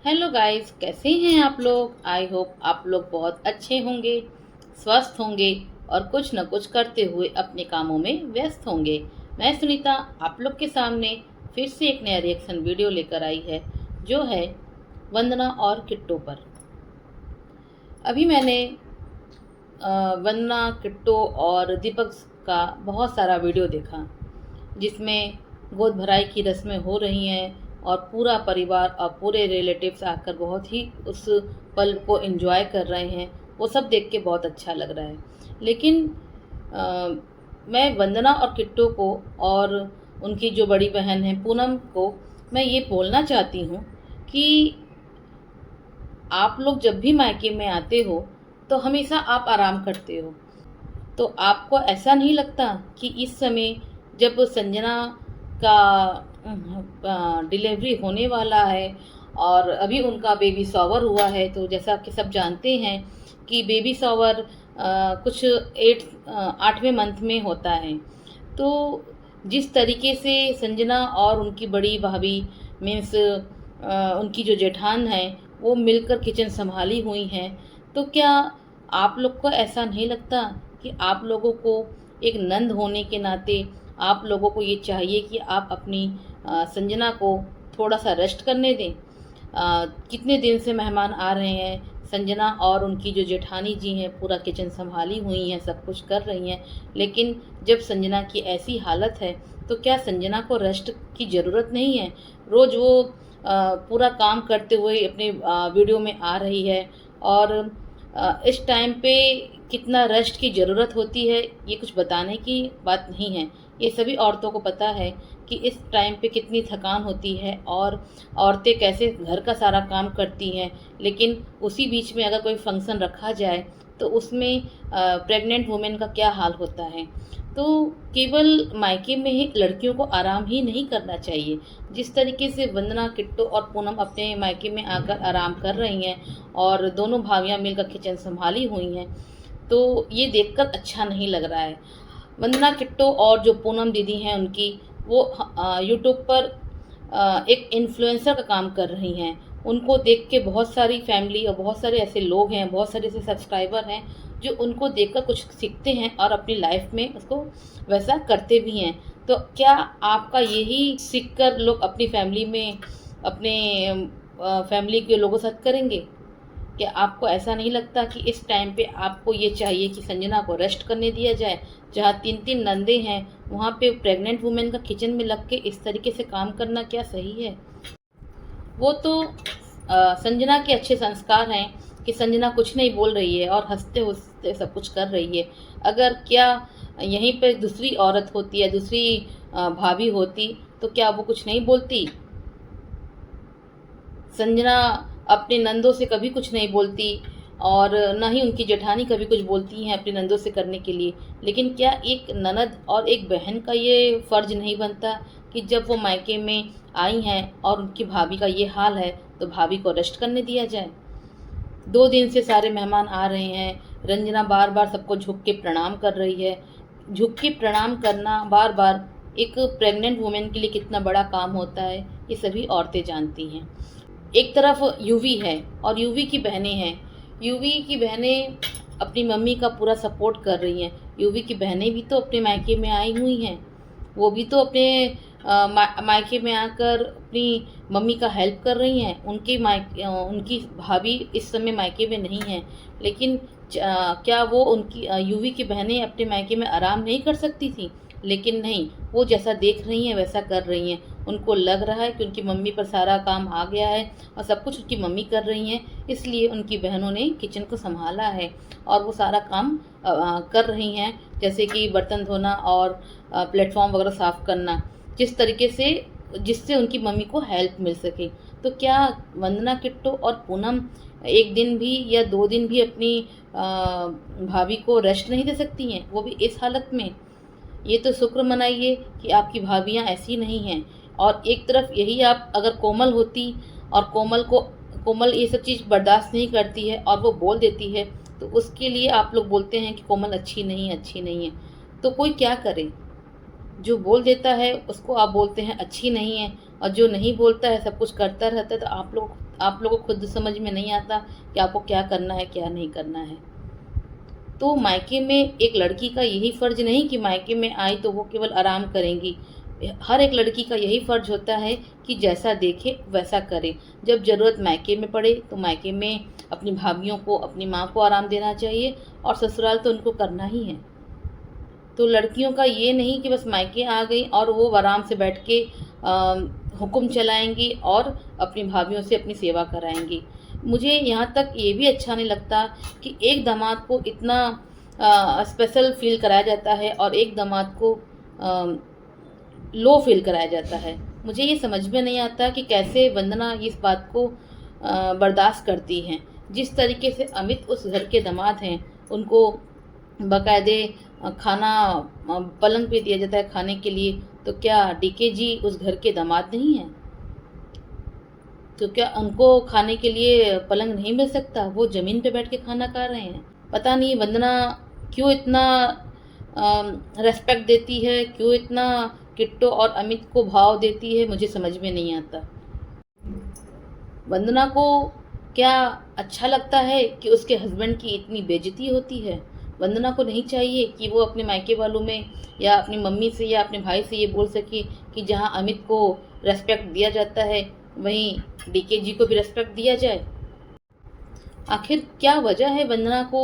Hello guys, कैसे हैं आप लोग। आई होप आप लोग बहुत अच्छे होंगे, स्वस्थ होंगे और कुछ न कुछ करते हुए अपने कामों में व्यस्त होंगे। मैं सुनीता आप लोग के सामने फिर से एक नया रिएक्शन वीडियो लेकर आई है, जो है वंदना और किट्टू पर। अभी मैंने वंदना, किट्टू और दीपक का बहुत सारा वीडियो देखा, जिसमें गोद भराई की रस्में हो रही हैं और पूरा परिवार और पूरे रिलेटिव्स आकर बहुत ही उस पल को एंजॉय कर रहे हैं। वो सब देख के बहुत अच्छा लग रहा है। लेकिन अ, मैं वंदना और किट्टू को और उनकी जो बड़ी बहन है पूनम को मैं ये बोलना चाहती हूँ कि आप लोग जब भी मायके में आते हो तो हमेशा आप आराम करते हो। तो आपको ऐसा नहीं लगता कि इस समय जब संजना का डिलीवरी होने वाला है और अभी उनका बेबी शॉवर हुआ है, तो जैसा कि सब जानते हैं कि बेबी शॉवर कुछ 8वें मंथ में होता है। तो जिस तरीके से संजना और उनकी बड़ी भाभी मीन्स उनकी जो जेठान है वो मिलकर किचन संभाली हुई हैं, तो क्या आप लोग को ऐसा नहीं लगता कि आप लोगों को एक नंद होने के नाते आप लोगों को ये चाहिए कि आप अपनी संजना को थोड़ा सा रेस्ट करने दें। कितने दिन से मेहमान आ रहे हैं, संजना और उनकी जो जेठानी जी हैं पूरा किचन संभाली हुई हैं, सब कुछ कर रही हैं, लेकिन जब संजना की ऐसी हालत है तो क्या संजना को रेस्ट की ज़रूरत नहीं है। रोज़ वो पूरा काम करते हुए अपने वीडियो में आ रही है और इस टाइम पे कितना रेस्ट की ज़रूरत होती है ये कुछ बताने की बात नहीं है। ये सभी औरतों को पता है कि इस टाइम पे कितनी थकान होती है और औरतें कैसे घर का सारा काम करती हैं। लेकिन उसी बीच में अगर कोई फंक्शन रखा जाए तो उसमें प्रेग्नेंट वुमेन का क्या हाल होता है। तो केवल मायके में ही लड़कियों को आराम ही नहीं करना चाहिए। जिस तरीके से वंदना, किट्टू और पूनम अपने मायके में आकर आराम कर रही हैं और दोनों भाभियाँ मिलकर किचन संभाली हुई हैं, तो ये देखकर अच्छा नहीं लग रहा है। वंदना, किट्टू और जो पूनम दीदी हैं उनकी, वो यूट्यूब पर एक इन्फ्लुएंसर का काम कर रही हैं। उनको देख के बहुत सारी फैमिली और बहुत सारे ऐसे लोग हैं, बहुत सारे ऐसे सब्सक्राइबर हैं जो उनको देखकर कुछ सीखते हैं और अपनी लाइफ में उसको वैसा करते भी हैं। तो क्या आपका यही सीख कर लोग अपनी फैमिली में अपने फैमिली के लोगों के साथ करेंगे? क्या आपको ऐसा नहीं लगता कि इस टाइम पे आपको ये चाहिए कि संजना को रेस्ट करने दिया जाए? जहाँ 3-3 नंदे हैं, वहाँ पे प्रेग्नेंट वुमेन का किचन में लग के इस तरीके से काम करना क्या सही है? वो तो संजना के अच्छे संस्कार हैं कि संजना कुछ नहीं बोल रही है और हँसते-हँसते सब कुछ कर रही है। अगर क्या यहीं पे दूसरी औरत होती या दूसरी भाभी होती तो क्या वो कुछ नहीं बोलती? संजना अपने नंदों से कभी कुछ नहीं बोलती और ना ही उनकी जेठानी कभी कुछ बोलती हैं अपनी नंदों से करने के लिए। लेकिन क्या एक ननद और एक बहन का ये फ़र्ज नहीं बनता कि जब वो मायके में आई हैं और उनकी भाभी का ये हाल है तो भाभी को रेस्ट करने दिया जाए। 2 दिन से सारे मेहमान आ रहे हैं, रंजना बार बार सबको झुक के प्रणाम कर रही है। झुक के प्रणाम करना बार बार एक प्रेग्नेंट वुमेन के लिए कितना बड़ा काम होता है, ये सभी औरतें जानती हैं। एक तरफ यूवी है और यूवी की बहनें हैं। यूवी की बहनें अपनी मम्मी का पूरा सपोर्ट कर रही हैं। यूवी की बहनें भी तो अपने मायके में आई हुई हैं। वो भी तो अपने मायके में आकर अपनी मम्मी का हेल्प कर रही हैं। उनकी भाभी इस समय मायके में नहीं है, लेकिन क्या वो उनकी यूवी की बहनें अपने मायके में आराम नहीं कर सकती थी? लेकिन नहीं, वो जैसा देख रही हैं वैसा कर रही हैं। उनको लग रहा है कि उनकी मम्मी पर सारा काम आ गया है और सब कुछ उनकी मम्मी कर रही हैं, इसलिए उनकी बहनों ने किचन को संभाला है और वो सारा काम कर रही हैं, जैसे कि बर्तन धोना और प्लेटफॉर्म वगैरह साफ़ करना, जिस तरीके से जिससे उनकी मम्मी को हेल्प मिल सके। तो क्या वंदना, किट्टू और पूनम 1 दिन भी या 2 दिन भी अपनी भाभी को रेस्ट नहीं दे सकती हैं, वो भी इस हालत में? ये तो शुक्र मनाइए कि आपकी भाभियाँ ऐसी नहीं हैं। और एक तरफ यही आप अगर कोमल होती और कोमल ये सब चीज़ बर्दाश्त नहीं करती है और वो बोल देती है, तो उसके लिए आप लोग बोलते हैं कि कोमल अच्छी नहीं है, अच्छी नहीं है। तो कोई क्या करे? जो बोल देता है उसको आप बोलते हैं अच्छी नहीं है और जो नहीं बोलता है, सब कुछ करता रहता है, तो आप लोग आप लोगों को खुद समझ में नहीं आता कि आपको क्या करना है क्या नहीं करना है। तो मायके में एक लड़की का यही फ़र्ज़ नहीं कि मायके में आई तो वो केवल आराम करेंगी। हर एक लड़की का यही फ़र्ज़ होता है कि जैसा देखे वैसा करे। जब ज़रूरत मायके में पड़े तो मायके में अपनी भाभियों को, अपनी माँ को आराम देना चाहिए और ससुराल तो उनको करना ही है। तो लड़कियों का ये नहीं कि बस मायके आ गई और वो आराम से बैठ के हुक्म चलाएँगी और अपनी भाभियों से अपनी सेवा कराएँगी। मुझे यहाँ तक ये भी अच्छा नहीं लगता कि एक दामाद को इतना स्पेशल फ़ील कराया जाता है और एक दामाद को लो फ़ील कराया जाता है। मुझे ये समझ में नहीं आता कि कैसे वंदना इस बात को बर्दाश्त करती हैं। जिस तरीके से अमित उस घर के दामाद हैं, उनको बाकायदे खाना पलंग पे दिया जाता है खाने के लिए, तो क्या डीके जी उस घर के दामाद नहीं हैं? तो क्या उनको खाने के लिए पलंग नहीं मिल सकता? वो ज़मीन पे बैठ के खाना खा रहे हैं। पता नहीं वंदना क्यों इतना रिस्पेक्ट देती है, क्यों इतना किट्टो और अमित को भाव देती है, मुझे समझ में नहीं आता। वंदना को क्या अच्छा लगता है कि उसके हस्बैंड की इतनी बेइज्जती होती है? वंदना को नहीं चाहिए कि वो अपने मायके वालों में या अपनी मम्मी से या अपने भाई से ये बोल सके कि जहाँ अमित को रेस्पेक्ट दिया जाता है वहीं डीके जी को भी रेस्पेक्ट दिया जाए। आखिर क्या वजह है वंदना को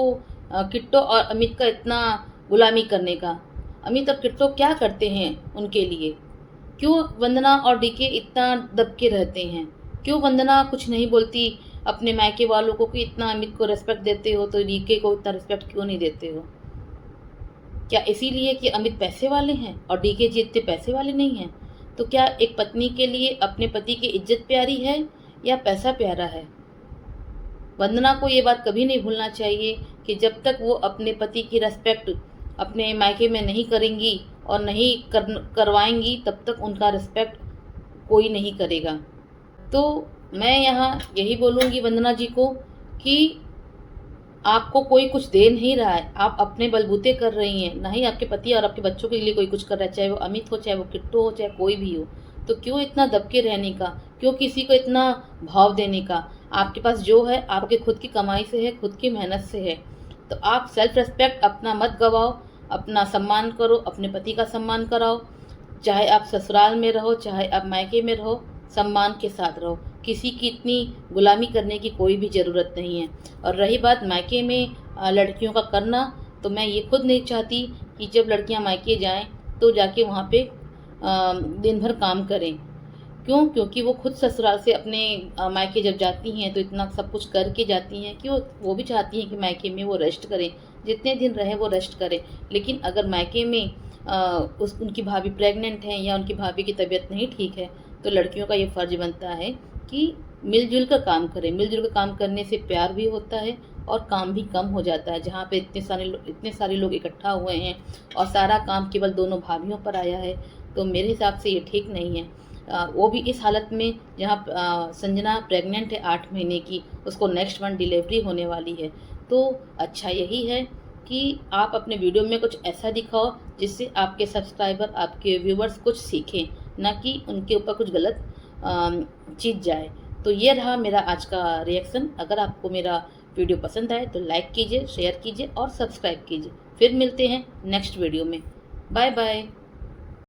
किट्टो और अमित का इतना गुलामी करने का? अमित और किट्टो क्या करते हैं उनके लिए? क्यों वंदना और डीके इतना दबके रहते हैं? क्यों वंदना कुछ नहीं बोलती अपने मायके वालों को कि इतना अमित को रिस्पेक्ट देते हो तो डीके को इतना रिस्पेक्ट क्यों नहीं देते हो? क्या इसीलिए कि अमित पैसे वाले हैं और डीके जी इतने पैसे वाले नहीं हैं? तो क्या एक पत्नी के लिए अपने पति की इज्जत प्यारी है या पैसा प्यारा है? वंदना को ये बात कभी नहीं भूलना चाहिए कि जब तक वो अपने पति की रिस्पेक्ट अपने मायके में नहीं करेंगी और नहीं करवाएंगी तब तक उनका रिस्पेक्ट कोई नहीं करेगा। तो मैं यहाँ यही बोलूँगी वंदना जी को कि आपको कोई कुछ दे नहीं रहा है, आप अपने बलबूते कर रही हैं, ना ही आपके पति और आपके बच्चों के लिए कोई कुछ कर रहा है, चाहे वो अमित हो, चाहे वो किट्टू हो, चाहे कोई भी हो। तो क्यों इतना दबके रहने का, क्यों किसी को इतना भाव देने का? आपके पास जो है आपके खुद की कमाई से है, खुद की मेहनत से है। तो आप सेल्फ रिस्पेक्ट अपना मत गवाओ, अपना सम्मान करो, अपने पति का सम्मान कराओ। चाहे आप ससुराल में रहो, चाहे आप मायके में रहो, सम्मान के साथ रहो। किसी की इतनी गुलामी करने की कोई भी ज़रूरत नहीं है। और रही बात मायके में लड़कियों का करना, तो मैं ये खुद नहीं चाहती कि जब लड़कियां मायके जाएं तो जाके वहाँ पे दिन भर काम करें। क्यों? क्योंकि वो खुद ससुराल से अपने मायके जब जाती हैं तो इतना सब कुछ करके जाती हैं कि वो भी चाहती हैं कि मायके में वो रेस्ट करें, जितने दिन रहे वो रेस्ट करें। लेकिन अगर मायके में उनकी भाभी प्रेग्नेंट है या उनकी भाभी की तबीयत नहीं ठीक है, तो लड़कियों का ये फ़र्ज़ बनता है कि मिलजुल कर काम करें। मिलजुल कर काम करने से प्यार भी होता है और काम भी कम हो जाता है। जहाँ पे इतने सारे लोग इकट्ठा हुए हैं और सारा काम केवल दोनों भाभीयों पर आया है, तो मेरे हिसाब से ये ठीक नहीं है। वो भी इस हालत में जहाँ संजना प्रेग्नेंट है 8 महीने की, उसको नेक्स्ट मंथ डिलीवरी होने वाली है। तो अच्छा यही है कि आप अपने वीडियो में कुछ ऐसा दिखाओ जिससे आपके सब्सक्राइबर, आपके व्यूवर्स कुछ सीखें, ना कि उनके ऊपर कुछ गलत चीज़ जाए। तो ये रहा मेरा आज का रिएक्शन। अगर आपको मेरा वीडियो पसंद आए तो लाइक कीजिए, शेयर कीजिए और सब्सक्राइब कीजिए। फिर मिलते हैं नेक्स्ट वीडियो में। Bye bye.